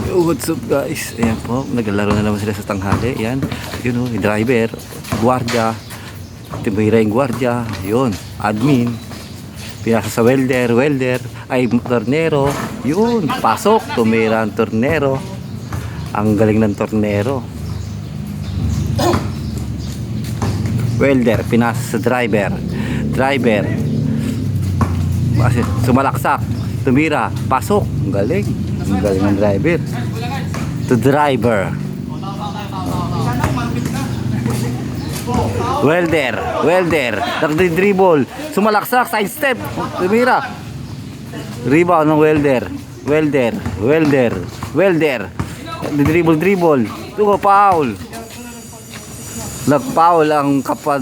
Yo, what's up guys? Ayan po, naglalaro na naman sila sa tanghali. Ayan, yun o, driver, guardia, tumira yung guardia, yun, admin, pinasa sa welder, ay tornero, yun, pasok, tumira ang tornero. Ang galing ng tornero. Welder, pinasa sa driver, sumalaksak, tumira, pasok, ang galing ng driver. To driver. Welder, nagdi-dribble, sumalaksak, side step, tumira. Rebound ng welder. Dribble. Tugo, foul. Nag-foul ang kapad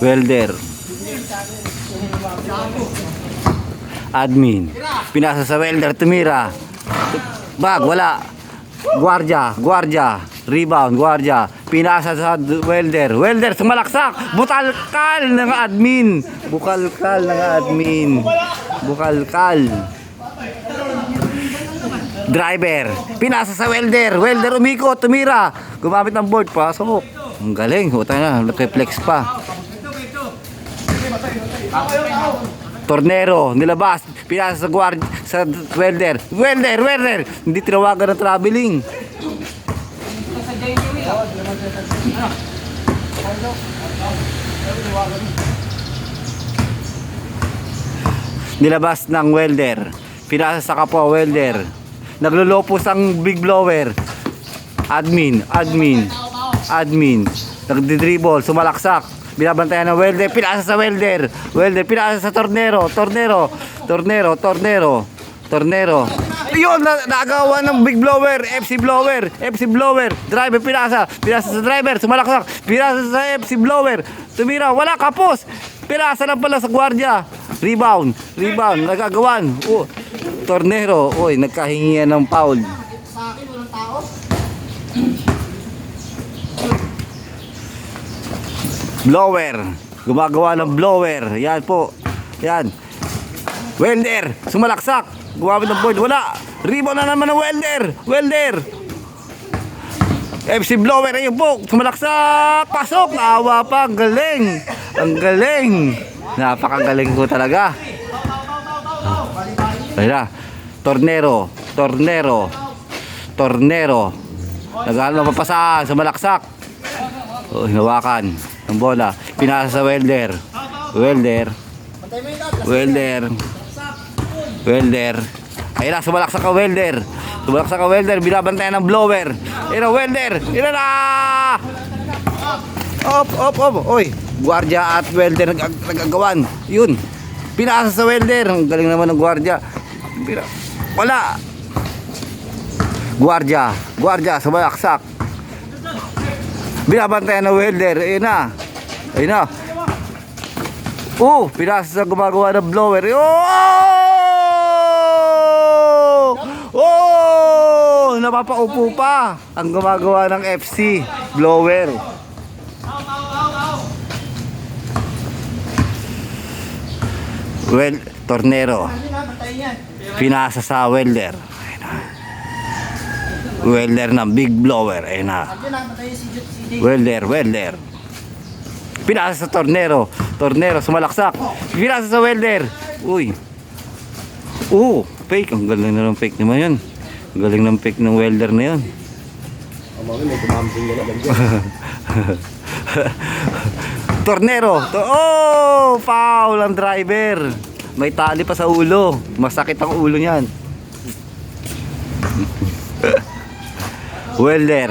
welder. Admin, pinasa sa welder, tumira. Bag, wala. Guardia. Rebound, guardia. Pinasa sa welder, sumalaksak. Bukalkal ng admin. Driver, pinasa sa welder, umikot, tumira. Gumamit ng board, pasok. Ang galing, utang na, nag-reflex pa. Tornero, nilabas, pinasa sa welder. Hindi tinawagan ng traveling. Nilabas ng welder, pinasa sa kapwa welder. Naglulopos ang big blower. Admin. Nagdi-dribble, sumalaksak. Binabantayan ng welder, pinasa sa welder, pinasa sa tornero. Yun, nagawa ng big blower, FC blower. Driver, pinasa sa driver, sumalaksak. Pinasa sa FC blower, tumira, wala, kapos. Pinasa lang pala sa guardia. Rebound, nagagawan. Tornero, nagkahingian ng foul. Sa akin, walang tao. Blower, gumagawa ng blower. Yan po. Yan. Welder, sumalaksak. Gumamit ng board, wala. Rebound na naman ng welder. FC blower, ayun po. Sumalaksak. Pasok. Naawa pa. Ang galing. Napakagaling ko talaga. Ayun. Tornero. Nagano mapasaan, sumalaksak. Hinawakan ng bola. Pinasa sa welder. Ayun na, sumalaksak ka welder. Binabantayan ng blower. Ayun na, welder. Ayun na. Op. Guardia at welder nagagawan. Yun. Pinasa sa welder. Ang galing naman ng guardia. Wala. Guardia, sumalaksak. Binabantayan ng welder. Ayun na. Pinasa sa gumagawa ng blower. Napapaupo pa ang gumagawa ng FC blower. Tornero, pinasa sa welder. Welder ng big blower. Ayun na. Welder. Pinasa sa tornero, sumalaksak. Pinasa sa welder. Fake. Ang galing na ng fake naman yun. Ang galing ng fake ng welder na yun. Tornero. Foul ang driver. May tali pa sa ulo. Masakit ang ulo niyan. Welder.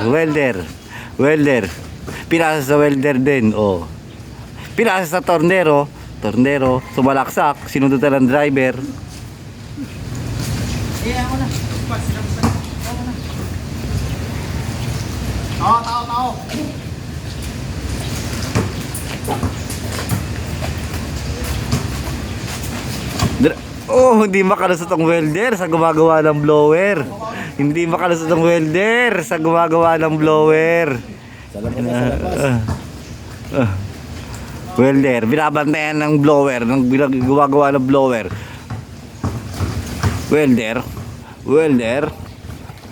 Pinasa sa welder din. Pinasa sa tornero, sumalaksak, sinundutan ng driver. Tao. Hindi makalusot ang welder sa gumagawa ng blower. Welder, binabantayan ng blower, ng gumagawa ng blower. Welder. Welder.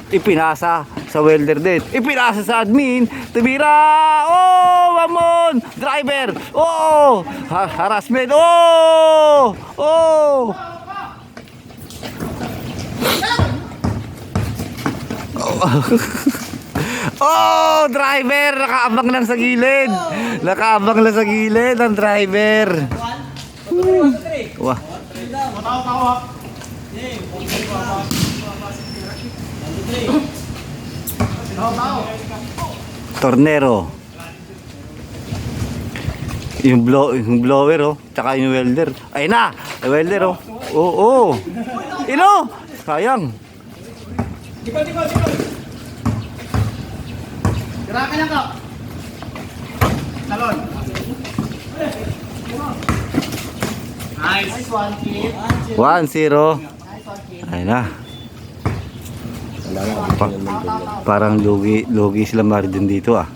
Ipinasa sa welder din. Ipinasa sa admin. Tumira. Oh, mamon. Driver. Oh, harassment. Oh. Oh. Oh, driver. Nakaabang lang sa gilid. Nakaabang lang sa gilid ang driver. Wah. Tao, tao ha. Tao, tao. Tornero. Yung blower oh, tsaka yung welder. Ay na, yung welder oh. Oo. Ino, sayang. Gerakan lang ka. Talon. Nice. Nice one, kid. 1-0. Nice one, kid. Ay na. Parang lugi sila Maridin dito ah.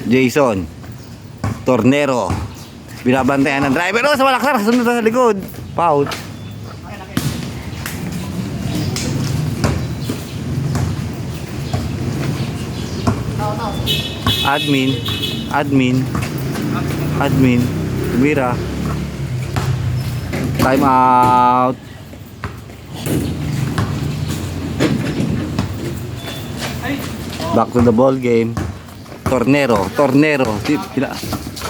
Jason Tornero. Binabantayan ng driver. Oh, sa malaksar, sunod sa likod. Foul. Admin. Tumira. Time out. Back to the ball game. Tornero.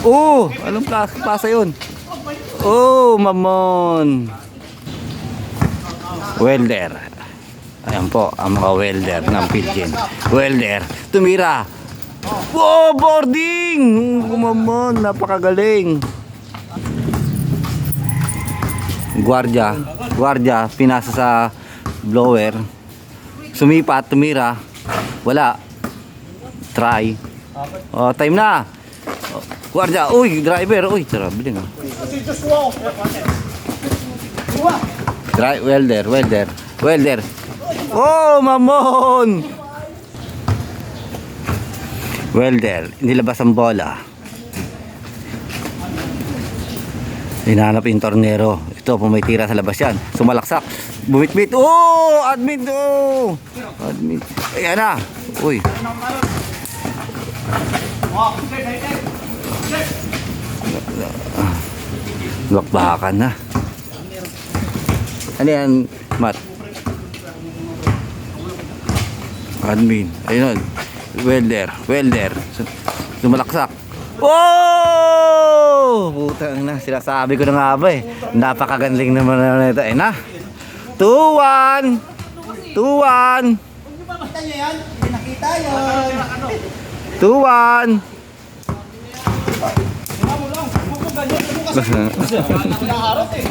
Oh, anong pasa yun? Oh, mamon. Welder. Ayan po, ang mga welder ng Pilgin. Welder. Tumira. Oh, boarding! Mamon, napakagaling. Guardia, pinasa sa blower. Sumipat, tumira. Wala. Try. Oh, time na. Guardia, uy, driver, uy, traveling ah. Welder. Oh, mamon! Welder, nilabas ang bola. Hinahanap yung tornero. Ito, pumitira sa labas yan. Sumalaksak. Bumit-bit. Oh! Admin! Oh! Admin. Ayan na. Uy. Bakbakan na. Ano yan, Matt? Admin. Ayun. Welder. Sumalaksak. Oh! Putang na, sinasabi ko na nga ba eh. Napakagaling naman na ito. Ayun na. 2-1. Nakita niyo yan? Hindi nakita yun. 2-1. Nakaharap eh.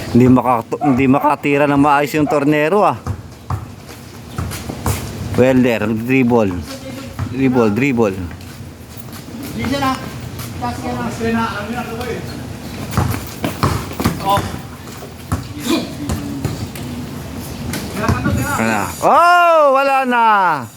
Hindi makatira ng maayos yung tornero ah. Welder, dribble. Hindi siya na. Task yan na. Oh, wala na.